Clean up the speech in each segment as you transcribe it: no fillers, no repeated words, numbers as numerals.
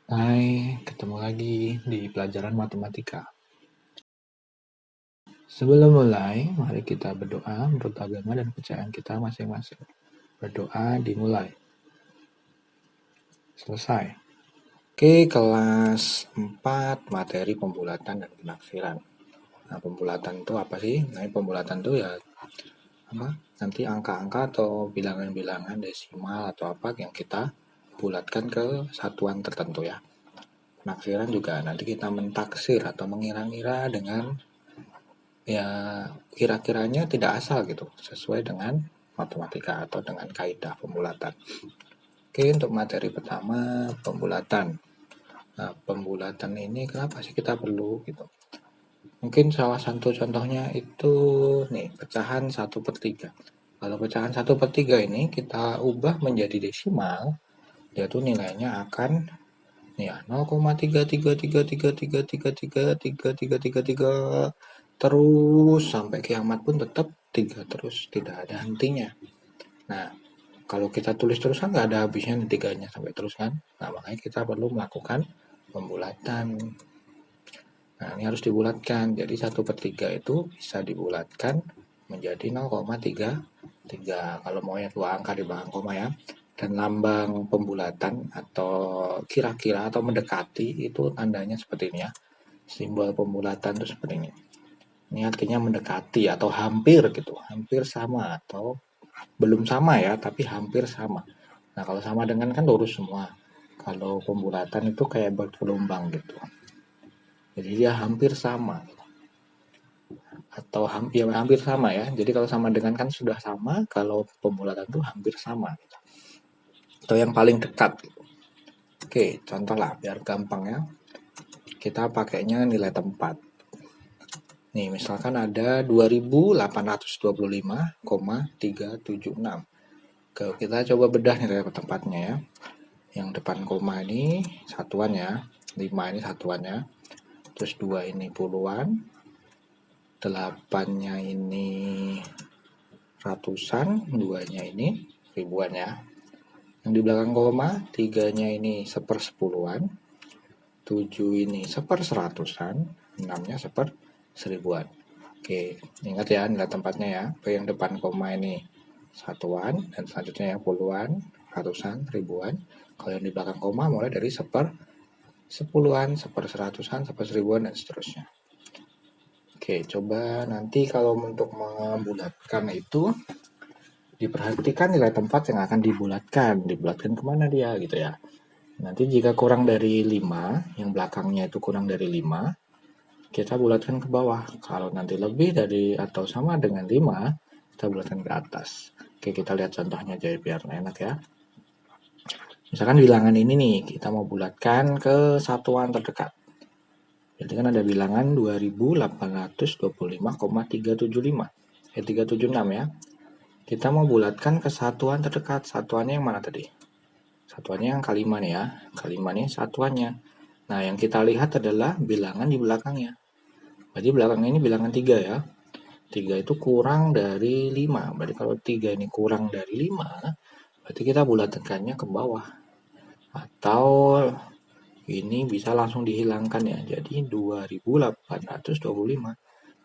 Hai, ketemu lagi di pelajaran matematika. Sebelum mulai, mari kita berdoa menurut agama dan kepercayaan kita masing-masing. Berdoa dimulai. Selesai. Oke, kelas 4 materi pembulatan dan penaksiran. Nah, pembulatan itu apa sih? Nah, pembulatan itu ya apa? Nanti angka-angka atau bilangan-bilangan desimal atau apa yang kita bulatkan ke satuan tertentu ya. Penaksiran juga nanti kita mentaksir atau mengira-ngira dengan ya kira-kiranya tidak asal gitu, sesuai dengan matematika atau dengan kaidah pembulatan. Oke, untuk materi pertama pembulatan. Nah, pembulatan ini kenapa sih kita perlu gitu? Mungkin salah satu contohnya itu nih, pecahan 1/3. Kalau pecahan 1/3 ini kita ubah menjadi desimal, dia tuh nilainya akan nih ya 0,33333333333 terus sampai kiamat pun tetap 3 terus, tidak ada hentinya. Nah, kalau kita tulis terus kan nggak ada habisnya nih tiganya sampai terus kan. Nah, makanya kita perlu melakukan pembulatan. Nah, ini harus dibulatkan. Jadi 1/3 itu bisa dibulatkan menjadi 0,33. Kalau mau yang dua angka di belakang koma ya. Dan lambang pembulatan atau kira-kira atau mendekati itu tandanya seperti ini ya. Simbol pembulatan itu seperti ini. Ini artinya mendekati atau hampir gitu. Hampir sama atau belum sama ya, tapi hampir sama. Nah, kalau sama dengan kan lurus semua. Kalau pembulatan itu kayak bergelombang gitu. Jadi dia hampir sama atau hampir sama ya. Jadi kalau sama dengan kan sudah sama, kalau pembulatan itu hampir sama gitu. Atau yang paling dekat. Oke, contoh lah biar gampang ya. Kita pakainya nilai tempat. Nih, misalkan ada 2825,376. Kita coba bedah nilai tempatnya ya. Yang depan koma ini satuannya, 5 ini satuannya. Terus 2 ini puluhan, 8-nya ini ratusan, 2-nya ini ribuan ya. Yang di belakang koma, 3-nya ini sepersepuluhan, 7 ini seperseratusan, 6-nya seperseribuan. Oke, ingat ya nilai tempatnya ya. Yang depan koma ini satuan, dan selanjutnya yang puluhan, ratusan, ribuan. Kalau yang di belakang koma mulai dari sepuluhan, seperseratusan, seperseribuan, dan seterusnya. Oke, coba nanti kalau untuk membulatkan itu diperhatikan nilai tempat yang akan dibulatkan kemana dia gitu ya. Nanti jika kurang dari 5, yang belakangnya itu kurang dari 5, kita bulatkan ke bawah. Kalau nanti lebih dari atau sama dengan 5, kita bulatkan ke atas. Oke, kita lihat contohnya aja biar enak ya. Misalkan bilangan ini nih, kita mau bulatkan ke satuan terdekat. Jadi kan ada bilangan 2825,376 ya. Kita mau bulatkan ke satuan terdekat. Satuannya yang mana tadi? Satuannya yang kelima nih ya. Kelima nih satuannya. Nah, yang kita lihat adalah bilangan di belakangnya. Berarti belakangnya ini bilangan 3 ya. 3 itu kurang dari 5. Berarti kalau 3 ini kurang dari 5, berarti kita bulatkannya ke bawah. Atau ini bisa langsung dihilangkan ya. Jadi 2825.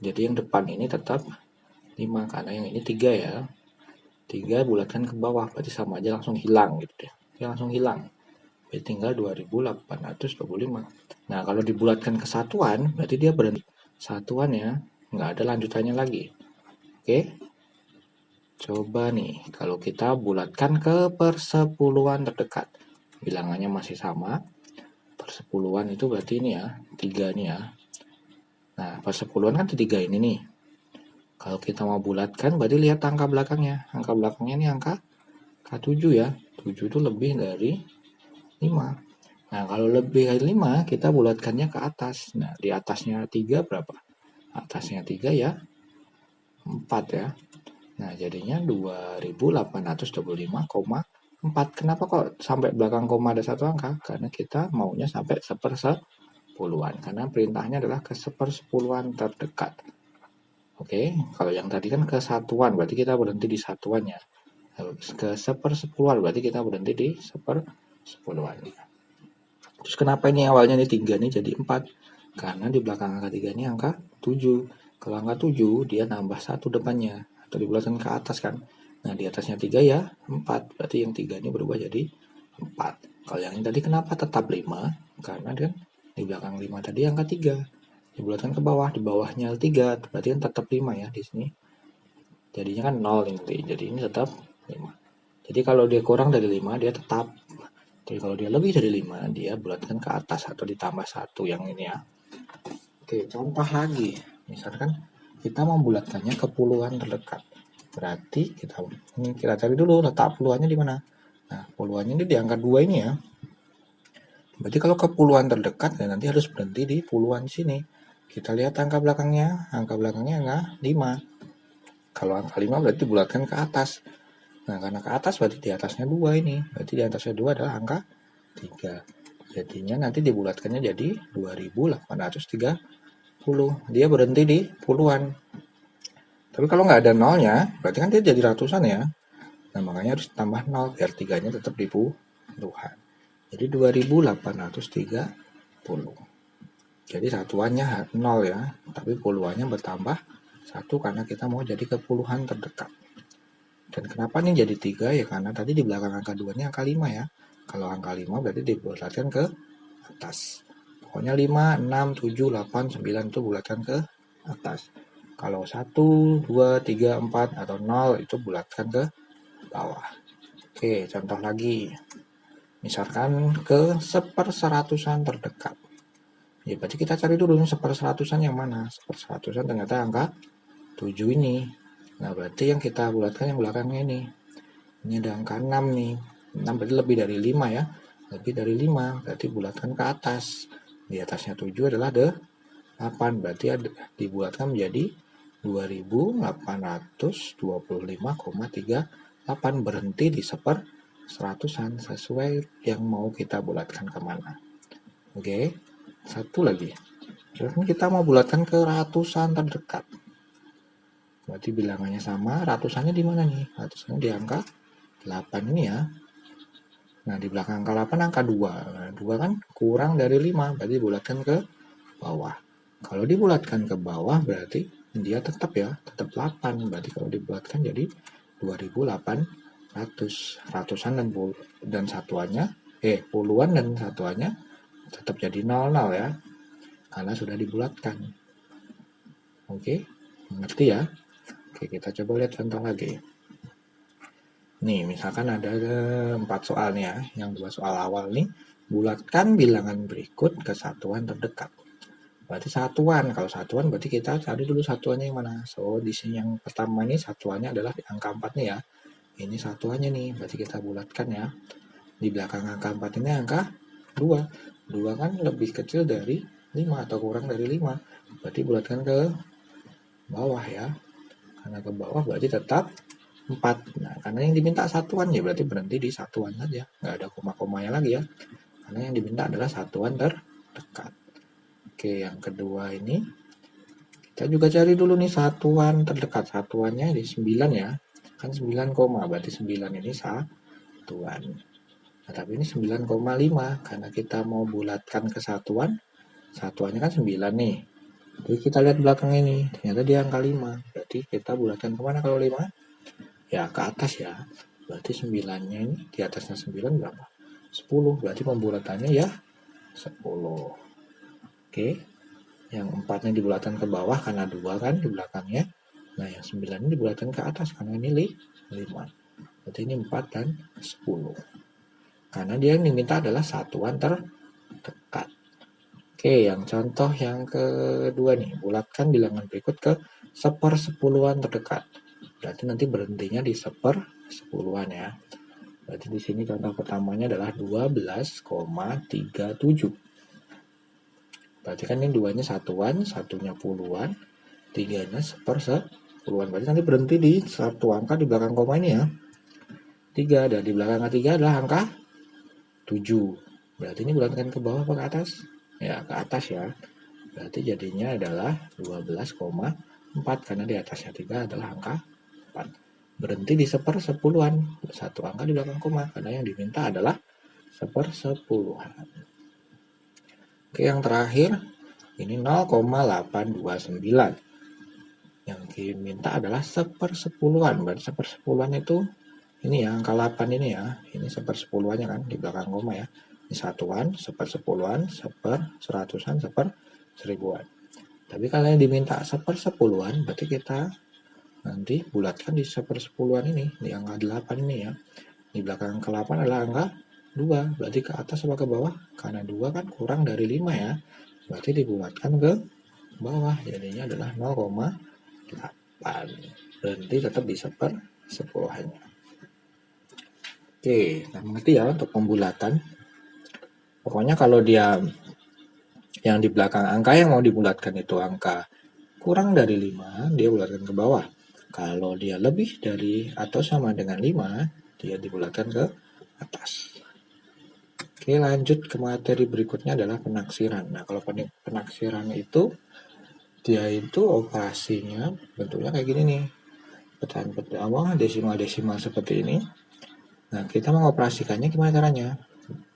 Jadi yang depan ini tetap 5 karena yang ini 3 ya. 3 bulatkan ke bawah berarti sama aja langsung hilang gitu deh. Dia langsung hilang. Berarti tinggal 2825. Nah, kalau dibulatkan ke satuan berarti dia berhenti. Satuan ya, nggak ada lanjutannya lagi. Oke. Coba nih, kalau kita bulatkan ke persepuluhan terdekat. Bilangannya masih sama. Persepuluhan itu berarti ini ya, 3 ini ya. Nah, persepuluhan kan 3 ini nih. Kalau kita mau bulatkan berarti lihat angka belakangnya. Angka belakangnya ini angka K7 ya. 7 itu lebih dari 5. Nah, kalau lebih dari 5 kita bulatkannya ke atas. Nah, di atasnya 3 berapa? Atasnya 3 ya 4 ya. Nah, jadinya 2825,4. Kenapa kok sampai belakang koma ada satu angka? Karena kita maunya sampai sepersepuluhan. Karena perintahnya adalah ke sepersepuluhan terdekat. Oke, kalau yang tadi kan ke satuan, berarti kita berhenti di satuannya. Ke sepersepuluhan, berarti kita berhenti di sepersepuluhan. Terus kenapa ini awalnya ini 3 nih jadi 4? Karena di belakang angka 3 ini angka 7. Kalau angka 7 dia nambah 1 depannya atau dibulatkan ke atas kan. Nah, di atasnya 3 ya 4. Berarti yang 3 ini berubah jadi 4. Kalau yang ini tadi kenapa tetap 5? Karena kan di belakang 5 tadi angka 3. Dibulatkan ke bawah, di bawahnya 3. Berarti kan tetap 5 ya di sini. Jadinya kan 0 nanti. Jadi ini tetap 5. Jadi kalau dia kurang dari 5 dia tetap. Jadi kalau dia lebih dari 5 dia bulatkan ke atas atau ditambah 1 yang ini ya. Oke, contoh lagi. Misalkan kita membulatkannya ke puluhan terdekat. Berarti kita cari dulu letak puluhannya di mana. Nah, puluhannya ini di angka 2 ini ya. Berarti kalau ke puluhan terdekat ya nanti harus berhenti di puluhan sini. Kita lihat angka belakangnya angka 5. Kalau angka 5 berarti bulatkan ke atas. Nah, karena ke atas berarti di atasnya 2 ini. Berarti di atasnya 2 adalah angka 3. Jadinya nanti dibulatkannya jadi 2830. Dia berhenti di puluhan. Tapi kalau nggak ada nolnya, berarti kan dia jadi ratusan ya. Nah, makanya harus tambah 0 biar 3-nya tetap di puluhan. Jadi 2830. Jadi satuannya 0 ya, tapi puluhannya bertambah 1 karena kita mau jadi ke puluhan terdekat. Dan kenapa nih jadi 3 ya, karena tadi di belakang angka 2 ini angka 5 ya. Kalau angka 5 berarti dibulatkan ke atas. Pokoknya 5, 6, 7, 8, 9 itu bulatkan ke atas. Kalau 1, 2, 3, 4 atau 0 itu bulatkan ke bawah. Oke, contoh lagi. Misalkan ke seperseratusan terdekat. Ya berarti kita cari dulu seperseratusan yang mana. Seperseratusan ternyata angka 7 ini. Nah, berarti yang kita bulatkan yang belakangnya ini. Ini ada angka 6 nih. 6 berarti lebih dari 5 ya. Lebih dari 5 berarti bulatkan ke atas. Di atasnya 7 adalah 8. Berarti dibulatkan menjadi 2825,38. Berhenti di seperseratusan sesuai yang mau kita bulatkan kemana. Oke. Satu lagi. Kita mau bulatkan ke ratusan terdekat. Berarti bilangannya sama, ratusannya di mana nih? Ratusannya di angka 8 ini ya. Nah, di belakang angka 8 angka 2. Nah, 2 kan kurang dari 5, berarti bulatkan ke bawah. Kalau dibulatkan ke bawah berarti dia tetap 8. Berarti kalau dibulatkan jadi 2800. Ratusan dan satuannya, puluhan dan satuannya tetap jadi 00 ya. Karena sudah dibulatkan. Oke, mengerti ya? Oke, kita coba lihat contoh lagi. Nih, misalkan ada 4 soal nih ya. Yang 2 soal awal nih, bulatkan bilangan berikut ke satuan terdekat. Berarti satuan. Kalau satuan berarti kita cari dulu satuannya yang mana. So, di sini yang pertama ini satuannya adalah di angka 4 nih ya. Ini satuannya nih, berarti kita bulatkan ya. Di belakang angka 4 ini angka 2. 2 kan lebih kecil dari 5 atau kurang dari 5. Berarti bulatkan ke bawah ya. Karena ke bawah berarti tetap 4. Nah, karena yang diminta satuan ya berarti berhenti di satuan saja. Nggak ada koma-komanya lagi ya. Karena yang diminta adalah satuan terdekat. Oke, yang kedua ini kita juga cari dulu nih satuan terdekat. Satuannya di 9 ya. Kan 9 koma, berarti 9 ini satuan. Nah, tapi ini 9,5 karena kita mau bulatkan ke satuan. Satuannya kan 9 nih. Jadi kita lihat belakang ini, ternyata dia angka 5. Berarti kita bulatkan kemana kalau 5? Ya ke atas ya. Berarti 9-nya ini di atasnya 9 berapa? 10. Berarti pembulatannya ya 10. Oke. Yang 4-nya dibulatkan ke bawah karena 2 kan di belakangnya. Nah, yang 9 ini dibulatkan ke atas karena ini 5. Berarti ini 4 dan 10. Karena dia yang diminta adalah satuan terdekat. Oke, yang contoh yang kedua nih, bulatkan bilangan berikut ke sepersepuluhan terdekat. Berarti nanti berhentinya di sepersepuluhan ya. Berarti di sini contoh pertamanya adalah 12,37. Berarti kan ini 2-nya satuan, 1-nya puluhan, 3-nya sepersepuluhan. Berarti nanti berhenti di satu angka di belakang koma ini ya. 3, dan di belakang angka 3 adalah angka 7. Berarti ini bulatkan ke bawah apa ke atas? Ya, ke atas ya. Berarti jadinya adalah 12,4 karena di atasnya 3 adalah angka 4. Berhenti di sepersepuluhan. Satu angka di belakang koma karena yang diminta adalah sepersepuluhan. Oke, yang terakhir ini 0,829. Yang diminta adalah sepersepuluhan. Berarti sepersepuluhan itu ini ya, angka 8 ini ya. Ini sepersepuluhannya kan di belakang koma ya. Ini satuan, sepersepuluhan, seratusan, seribuan. Tapi kalau yang diminta sepersepuluhan, berarti kita nanti bulatkan di sepersepuluhan ini, di angka 8 ini ya. Di belakang angka 8 adalah angka 2, berarti ke atas apa ke bawah? Karena 2 kan kurang dari 5 ya, berarti dibulatkan ke bawah, jadinya adalah 0,8. Berarti tetap di sepersepuluhannya. Oke, nah mengerti ya untuk pembulatan. Pokoknya kalau dia yang di belakang angka yang mau dibulatkan itu angka kurang dari 5, dia bulatkan ke bawah. Kalau dia lebih dari atau sama dengan 5, dia dibulatkan ke atas. Oke, lanjut ke materi berikutnya adalah penaksiran. Nah, kalau penaksiran itu dia itu operasinya bentuknya kayak gini nih. Pecahan awal desimal-desimal seperti ini. Nah, kita mengoperasikannya gimana caranya?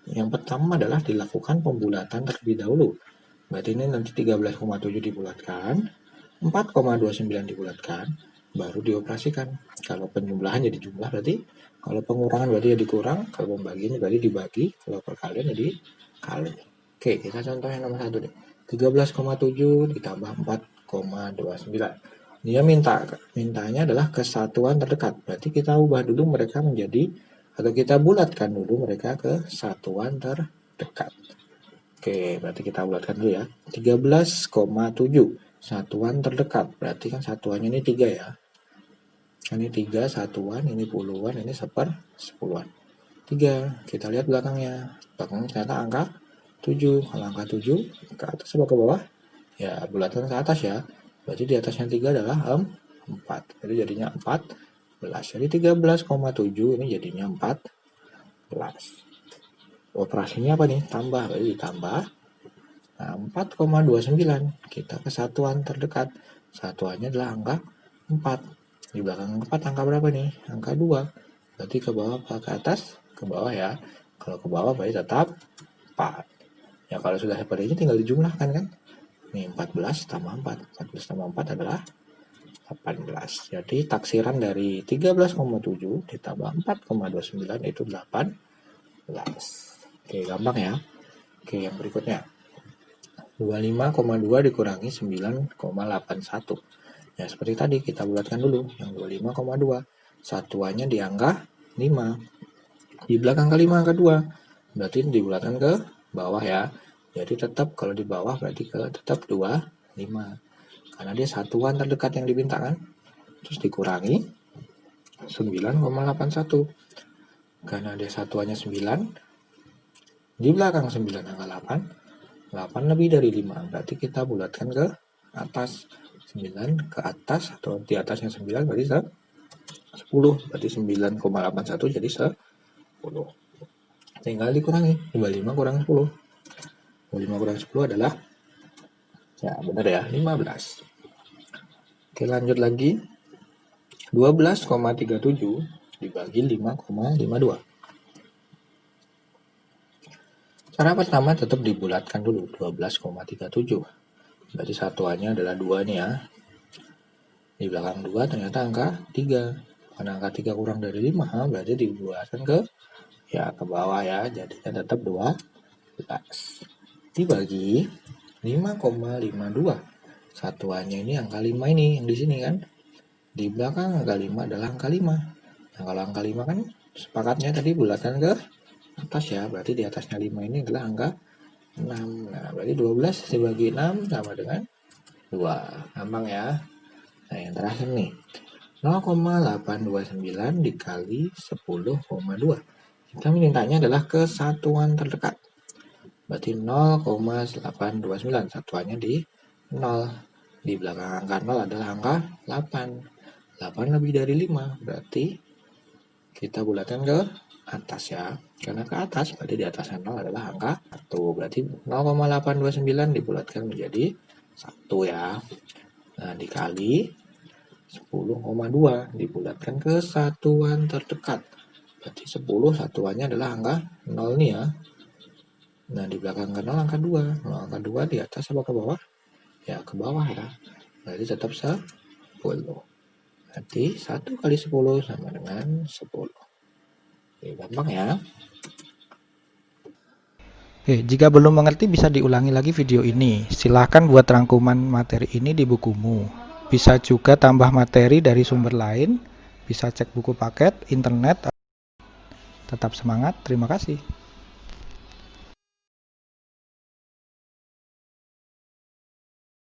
Yang pertama adalah dilakukan pembulatan terlebih dahulu. Berarti ini nanti 13,7 dibulatkan, 4,29 dibulatkan, baru dioperasikan. Kalau penjumlahan jadi jumlah berarti, kalau pengurangan berarti jadi kurang, kalau pembagian berarti dibagi, kalau perkalian jadi kali. Oke, kita contoh yang nomor 1 deh. 13,7 ditambah 4,29. Dia mintanya adalah kesatuan terdekat. Berarti kita ubah dulu mereka menjadi, atau kita bulatkan dulu mereka ke satuan terdekat. Oke, berarti kita bulatkan dulu ya. 13,7 satuan terdekat. Berarti kan satuannya ini 3 ya. Ini 3 satuan, ini puluhan, ini sepuluhan. 3, kita lihat belakangnya. Belakangnya ternyata angka 7. Kalau angka 7 ke atas atau ke bawah? Ya, bulatkan ke atas ya. Berarti di atasnya 3 adalah 4. Jadi jadinya 14. Jadi 13,7 ini jadinya 14. Operasinya apa nih? Tambah, berarti ditambah. Nah, 4,29 kita ke satuan terdekat. Satuannya adalah angka 4. Di belakang 4 angka berapa nih? Angka 2. Berarti ke bawah apa ke atas? Ke bawah ya. Kalau ke bawah berarti tetap 4. Ya kalau sudah seperti ini tinggal dijumlahkan kan. Nih 14 tambah 4. 14 tambah 4 adalah 18. Jadi taksiran dari 13,7 ditambah 4,29 itu 18. Oke, gampang ya. Oke, yang berikutnya. 25,2 dikurangi 9,81. Ya, seperti tadi kita bulatkan dulu. Yang 25,2. Satuannya di angka 5. Di belakang ke 5 angka 2. Berarti dibulatkan ke bawah ya. Jadi tetap kalau di bawah berarti tetap 25. Karena dia satuan terdekat yang diminta kan. Terus dikurangi 9,81. Karena dia satuannya 9. Di belakang 9 angka 8 lebih dari 5. Berarti kita bulatkan ke atas. 9 ke atas atau di atasnya 9 berarti 10. Berarti 9,81 jadi 10. Tinggal dikurangi. 25 kurang 10. 25 kurang 10 adalah, ya benar ya, 15. Oke, lanjut lagi. 12,37 dibagi 5,52. Cara pertama tetap dibulatkan dulu. 12,37. Berarti satuannya adalah 2 nih ya. Di belakang 2 ternyata angka 3. Karena angka 3 kurang dari 5, berarti dibulatkan ke bawah ya. Jadinya tetap 12. Dibagi 5,52. Satuannya ini angka 5 ini yang di sini kan. Di belakang angka 5 adalah angka 5. Nah, kalau angka 5 kan sepakatnya tadi bulatkan ke atas ya. Berarti di atasnya 5 ini adalah angka 6. Nah, berarti 12 dibagi 6 sama dengan 2. Gampang ya. Nah, yang terakhir nih. 0,829 dikali 10,2. Kita mintanya adalah kesatuan terdekat. Berarti 0,829. Satuannya di 0. Di belakang angka 0 adalah angka 8. 8 lebih dari 5. Berarti kita bulatkan ke atas ya. Karena ke atas berarti di atasnya 0 adalah angka 1. Berarti 0,829 dibulatkan menjadi 1 ya. Nah, dikali 10,2 dibulatkan ke satuan terdekat. Berarti 10 satuannya adalah angka 0 nih ya. Nah, di belakang kanal angka 2. Kalau angka 2 di atas apa ke bawah? Ya, ke bawah ya. Berarti tetap 10. Berarti 1 kali 10 sama dengan 10. Oke, gampang ya. Oke, jika belum mengerti bisa diulangi lagi video ini. Silahkan buat rangkuman materi ini di bukumu. Bisa juga tambah materi dari sumber lain. Bisa cek buku paket, internet. Tetap semangat, terima kasih.